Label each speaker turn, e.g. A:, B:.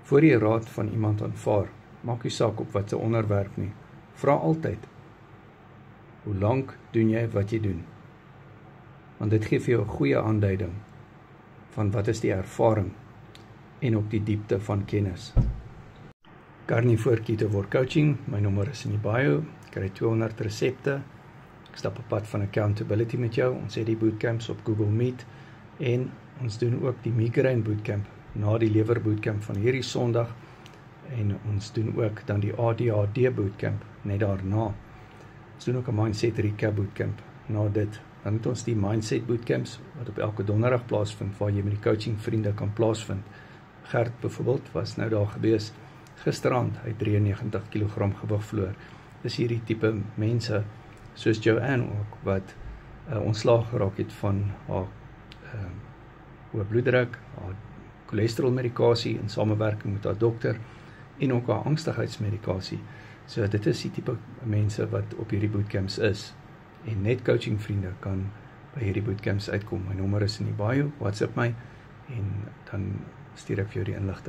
A: Voor jy raad van iemand aanvaar, maak nie saak op wat se onderwerp nie. Vra altyd, hoe lank doen jy wat jy doen? Want dit gee vir jou 'n goeie aanduiding van wat is die ervaring en ook die diepte van kennis. Carnie voor Keto Word Coaching, my nommer is in die bio, ek kry 200 resepte, ek stap op pad van accountability met jou, ons het die bootcamps op Google Meet, en ons doen ook die migraine bootcamp, na die lewer bootcamp van hierdie Sondag, en ons doen ook dan die ADHD bootcamp, net daarna. Ons doen ook 'n mindset recap bootcamp, na dit. Dan het ons die mindset bootcamps, wat op elke donderdag plaasvind, waar jy met die coaching vriende kan plaasvind. Gert byvoorbeeld was nou daar gewees, gisterand, hy 93 kg gewig verloor. Dis hierdie tipe mense, soos Joanne ook, wat ontslaag geraak het van haar hoë bloeddruk, haar cholesterolmedikasie in samewerking met haar dokter, en ook haar angstigheidsmedikasie. So dit is die tipe mense wat op hierdie bootcamps is. En net coaching vriende kan by hierdie bootcamps uitkom. My nommer is in die bio, WhatsApp my, en dan stuur ek vir jou die inligting.